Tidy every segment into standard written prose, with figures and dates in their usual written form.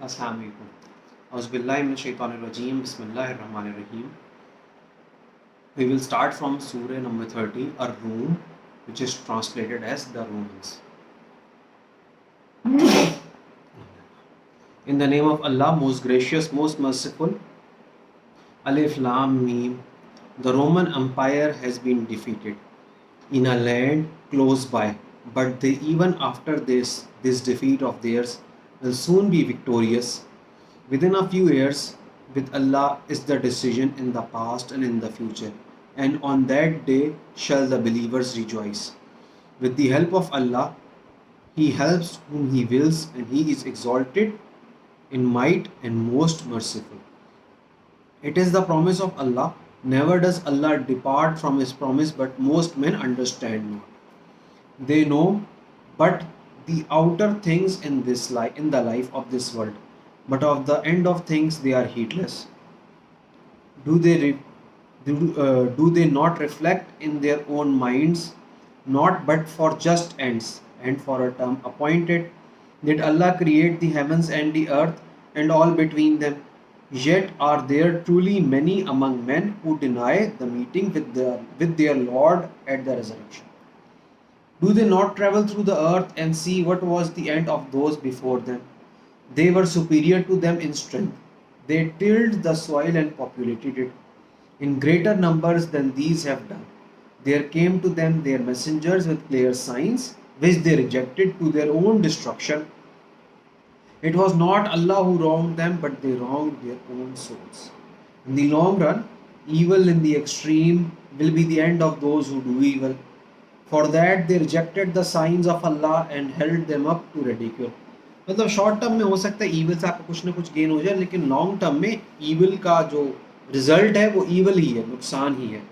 Assalamu alaikum. Auzubillahi minash shaitanir rajeem. Bismillahir rahmanir rahim. We will start from Surah number 30, Ar-Rum, which is translated as the Romans. In the name of Allah, most gracious, most merciful. Alif Lam Mim. The Roman Empire has been defeated in a land close by, but they, even after this defeat of theirs, will soon be victorious. Within a few years, with Allah is the decision in the past and in the future, and on that day shall the believers rejoice. With the help of Allah, He helps whom He wills, and He is exalted in might and most merciful. It is the promise of Allah. Never does Allah depart from His promise, but most men understand not. They know but the outer things in this life, in the life of this world, but of the end of things they are heedless. Do they do they not reflect in their own minds, not but for just ends and for a term appointed? Did Allah create the heavens and the earth and all between them? Yet are there truly many among men who deny the meeting with their Lord at the resurrection. Do they not travel through the earth and see what was the end of those before them? They were superior to them in strength. They tilled the soil and populated it in greater numbers than these have done. There came to them their messengers with clear signs, which they rejected to their own destruction. It was not Allah who wronged them, but they wronged their own souls. In the long run, evil in the extreme will be the end of those who do evil. For that they rejected the signs of Allah and held them up to ridicule. मतलब short term में हो सकता है evil से आपको कुछ ना कुछ गेन हो जाए, लेकिन लॉन्ग टर्म में ईविल का जो रिजल्ट है वो ईविल ही है, नुकसान ही है.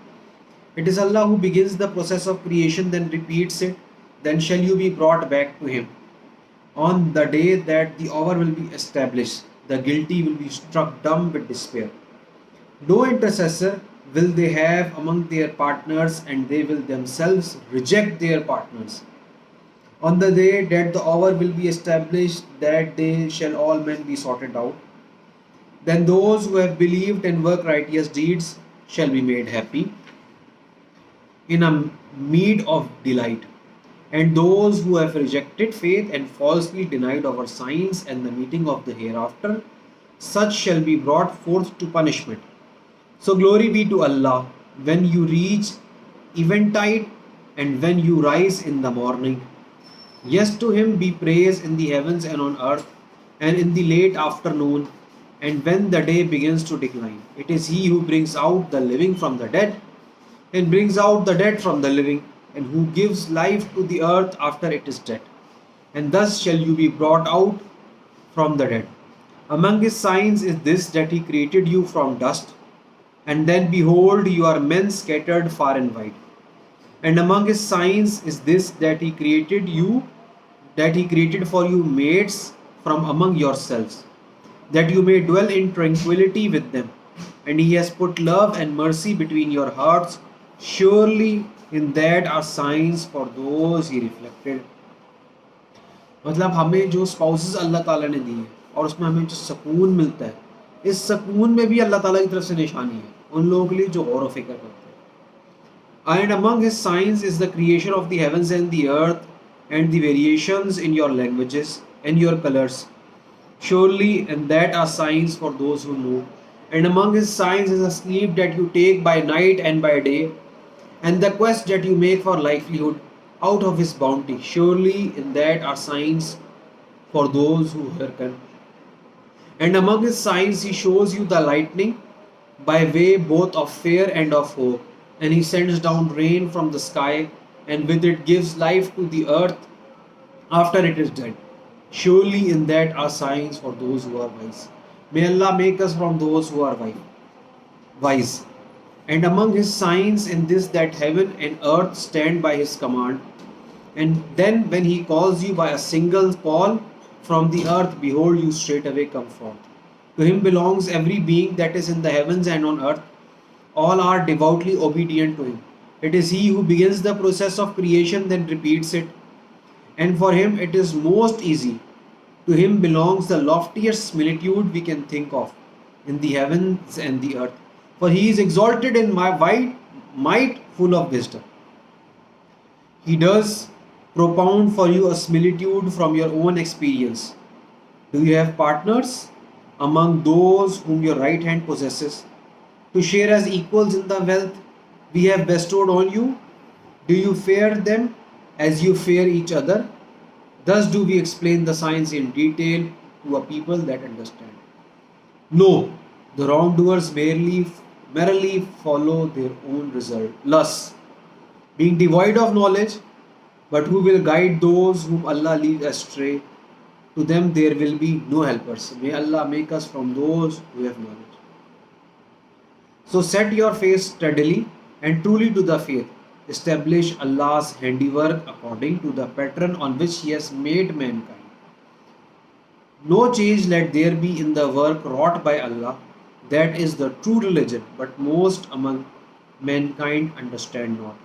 It is Allah who begins the process of creation, then repeats it. Then shall you be brought back to Him. On the day that the hour will be established, the guilty will be struck dumb with despair. No intercessor will they have among their partners, and they will themselves reject their partners. On the day that the hour will be established, that day shall all men be sorted out. Then those who have believed and work righteous deeds shall be made happy in a mead of delight. And those who have rejected faith and falsely denied our signs and the meeting of the hereafter, such shall be brought forth to punishment. So glory be to Allah when you reach eventide and when you rise in the morning. Yes, to Him be praise in the heavens and on earth and in the late afternoon and when the day begins to decline. It is He who brings out the living from the dead and brings out the dead from the living, and who gives life to the earth after it is dead. And thus shall you be brought out from the dead. Among His signs is this, that He created you from dust, and then behold, you are men scattered far and wide. And among His signs is this, that He created for you mates from among yourselves, that you may dwell in tranquility with them. And He has put love and mercy between your hearts. Surely in that are signs for those He reflected. मतलब हमें जो spouses अल्लाह ताला ने दी है और उसमें हमें जो सुकून मिलता है, इस सुकून में भी अल्लाह ताला की तरफ से निशानी है उन लोगों के लिए जो गौर व फिक्र करते हैं. And among His signs is the creation of the heavens and the earth and the variations in your languages and your colors. Surely in that are signs for those who know. And among His signs is a sleep that you take by night and by day, and the quest that you make for livelihood out of His bounty. Surely in that are signs for those who hearken. And among His signs He shows you the lightning by way both of fear and of hope, and He sends down rain from the sky, and with it gives life to the earth after it is dead. Surely in that are signs for those who are wise. May Allah make us from those who are wise. And among His signs in this, that heaven and earth stand by His command. And then when He calls you by a single call from the earth, behold, you straightway come forth. To Him belongs every being that is in the heavens and on earth. All are devoutly obedient to Him. It is He who begins the process of creation, then repeats it. And for Him it is most easy To him belongs the loftiest similitude we can think of in the heavens and the earth. For he is exalted in my wide might, full of wisdom. He does propound for you a similitude from your own experience. Do you have partners among those whom your right hand possesses to share as equals in the wealth we have bestowed on you? Do you fear them as you fear each other? Thus do we explain the science in detail to a people that understand. No, the wrongdoers merely follow their own lusts, being devoid of knowledge, but who will guide those whom Allah leads astray? To them there will be no helpers. May Allah make us from those who have knowledge. So set your face steadily and truly to the faith. Establish Allah's handiwork according to the pattern on which He has made mankind. No change let there be in the work wrought by Allah. That is the true religion, but most among mankind understand not.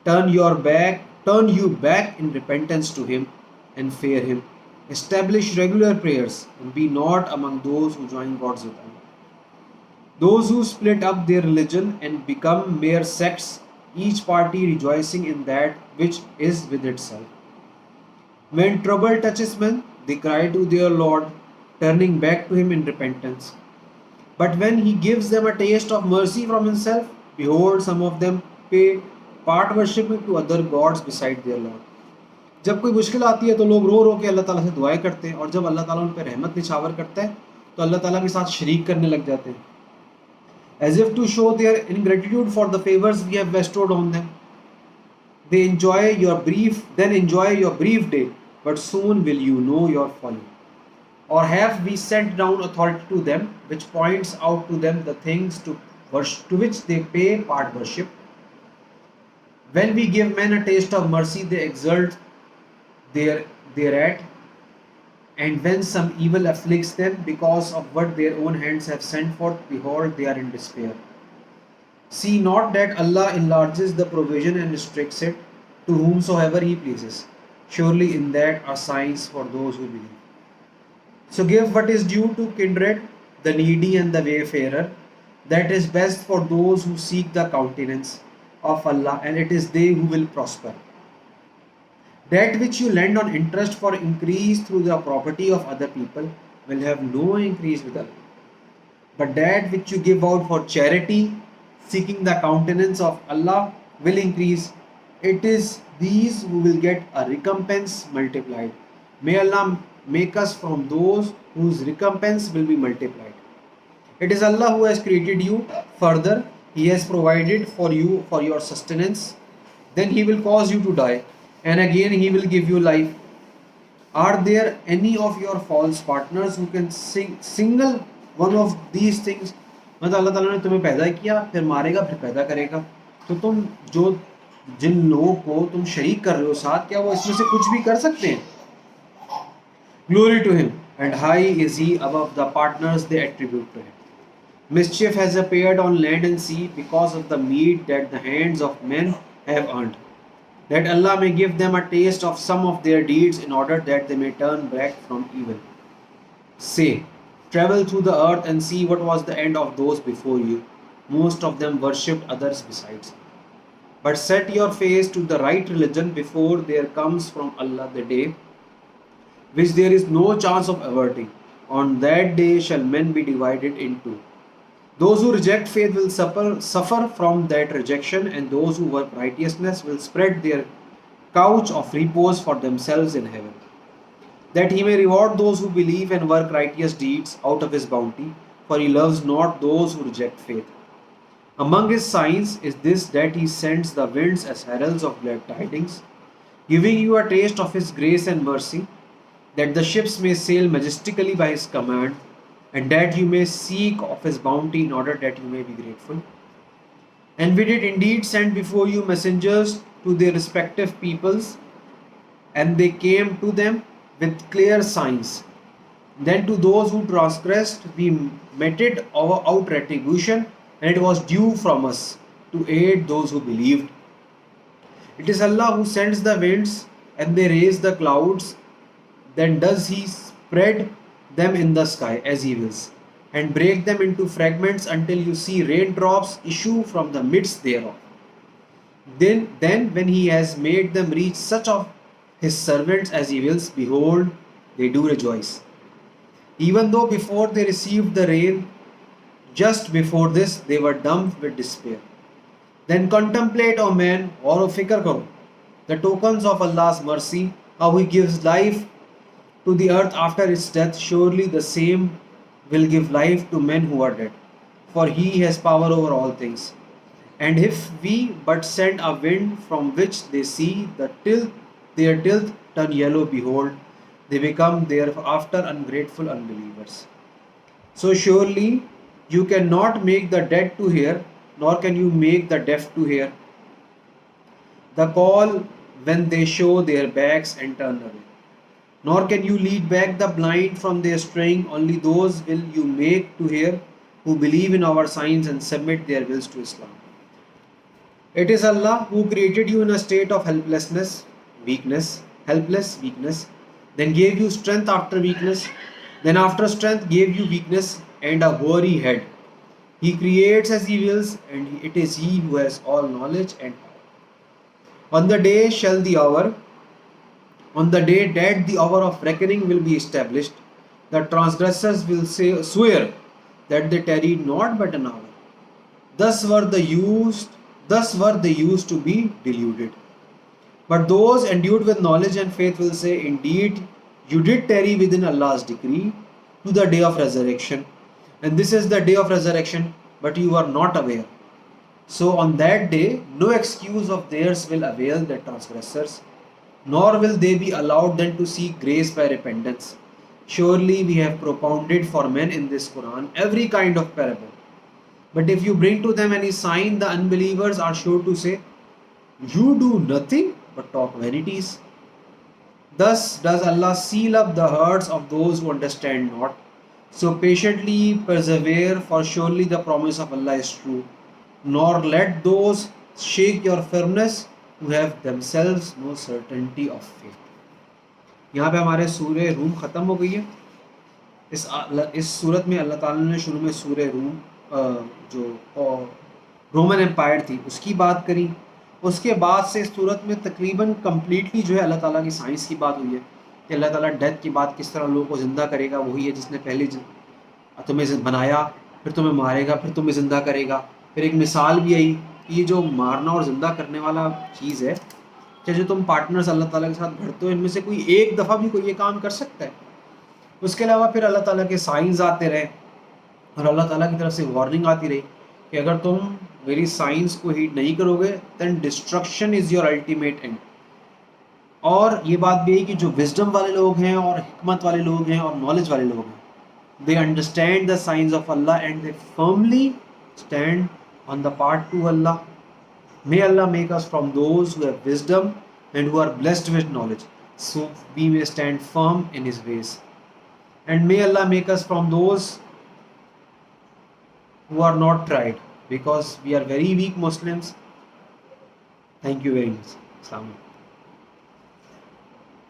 Turn you back in repentance to Him and fear Him. Establish regular prayers and be not among those who join gods with Allah. Those who split up their religion and become mere sects, each party rejoicing in that which is with itself. When trouble touches men, they cry to their Lord, turning back to Him in repentance. But when He gives them a taste of mercy from Himself, behold, some of them pay part worshiping to other gods beside their Lord. जब कोई मुश्किल आती है तो लोग रो रो के अल्लाह ताला से दुआएं करते हैं, और जब अल्लाह ताला उन पर रहमत निछावर करता है तो अल्लाह ताला के साथ शरीक करने लग जाते हैं. As if to show their ingratitude for the favors we have bestowed on them. They enjoy your brief day, but soon will you know your folly. Or have we sent down authority to them, which points out to them the things to which they pay part worship? When we give men a taste of mercy, they exult thereat, and when some evil afflicts them because of what their own hands have sent forth, behold, they are in despair. See not that Allah enlarges the provision and restricts it to whomsoever He pleases. Surely in that are signs for those who believe. So give what is due to kindred, the needy and the wayfarer. That is best for those who seek the countenance of Allah, and it is they who will prosper. That which you lend on interest for increase through the property of other people will have no increase with Allah. But that which you give out for charity, seeking the countenance of Allah, will increase. It is these who will get a recompense multiplied. May Allah make us from those whose recompense will be multiplied. It is Allah who has created you. Further, He has provided for you for your sustenance. Then He will cause you to die, and again He will give you life. Are there any of your false partners who can single one of these things? मतलब अल्लाह ताला ने तुम्हें पैदा किया, फिर मारेगा, फिर पैदा करेगा. तो तुम जिन लोगों को तुम शरीक कर रहे हो साथ, क्या वो इसमें से कुछ भी कर सकते हैं? Glory to Him, and high is He above the partners they attribute to Him. Mischief has appeared on land and sea because of the meat that the hands of men have earned, that Allah may give them a taste of some of their deeds in order that they may turn back from evil. Say, travel through the earth and see what was the end of those before you. Most of them worshipped others besides. But set your face to the right religion before there comes from Allah the day which there is no chance of averting. On that day shall men be divided in two. Those who reject faith will suffer from that rejection, and those who work righteousness will spread their couch of repose for themselves in heaven, that He may reward those who believe and work righteous deeds out of His bounty, for He loves not those who reject faith. Among His signs is this, that He sends the winds as heralds of glad tidings, giving you a taste of His grace and mercy, that the ships may sail majestically by His command, and that you may seek of His bounty in order that you may be grateful. And we did indeed send before you messengers to their respective peoples, and they came to them with clear signs. Then to those who transgressed we meted out retribution, and it was due from us to aid those who believed. It is Allah who sends the winds, and they raise the clouds. Then does He spread them in the sky as he wills, and break them into fragments until you see raindrops issue from the midst thereof. Then when he has made them reach such of his servants as he wills, behold, they do rejoice. Even though before they received the rain, just before this, they were dumb with despair. Then contemplate, O man, or O fikr karo, the tokens of Allah's mercy, how He gives life to the earth after its death. Surely the same will give life to men who are dead, for He has power over all things. And if we but send a wind from which they see their tilth turn yellow, behold, they become thereafter ungrateful unbelievers. So surely you cannot make the dead to hear, nor can you make the deaf to hear the call when they show their backs and turn away. Nor can you lead back the blind from their straying, only those will you make to hear who believe in our signs and submit their wills to Islam. It is Allah who created you in a state of helpless weakness, then gave you strength after weakness, then after strength gave you weakness and a weary head. He creates as He wills, and it is He who has all knowledge and power. On the day that the hour of reckoning will be established, the transgressors will swear that they tarried not but an hour. Thus were they used to be deluded. But those endued with knowledge and faith will say, indeed, you did tarry within Allah's decree to the day of resurrection. And this is the day of resurrection, but you are not aware. So on that day, no excuse of theirs will avail the transgressors, nor will they be allowed then to seek grace by repentance. Surely we have propounded for men in this Quran every kind of parable. But if you bring to them any sign, the unbelievers are sure to say, you do nothing but talk vanities. Thus does Allah seal up the hearts of those who understand not. So patiently persevere, for surely the promise of Allah is true. Nor let those shake your firmness who have themselves no certainty of faith. यहाँ पे हमारे सूरह room ख़त्म हो गई है. इस सूरत में अल्लाह ताला ने शुरू में सूरह रूम जो रोमन एम्पायर थी उसकी बात करी. उसके बाद से इस सूरत में तकरीबन कम्प्लीटली जो है अल्लाह ताला की साइंस की बात हुई है कि अल्लाह ताला डेथ की बात किस तरह लोगों को ज़िंदा करेगा. वही है जिसने पहले तुम्हें बनाया, फिर तुम्हें मारेगा, फिर तुम्हें ज़िंदा करेगा. फिर एक मिसाल भी आई कि ये जो मारना और ज़िंदा करने वाला चीज़ है, चाहे जो तुम पार्टनर्स अल्लाह ताला के साथ घड़ते हो, इनमें से कोई एक दफ़ा भी कोई ये काम कर सकता है. उसके अलावा फिर अल्लाह ताला के साइंस आते रहे और अल्लाह ताला की तरफ से वार्निंग आती रही कि अगर तुम मेरी साइंस को हीड नहीं करोगे then destruction is your ultimate end. और ये बात भी है कि जो विजडम वाले लोग हैं और हिकमत वाले लोग हैं और नॉलेज वाले लोग हैं, they understand the signs of Allah and they firmly stand on the path to Allah. May Allah make us from those who have wisdom and who are blessed with knowledge, so we may stand firm in His ways. And may Allah make us from those who are not tried, because we are very weak Muslims. Thank you very much. Assalamu alaikum.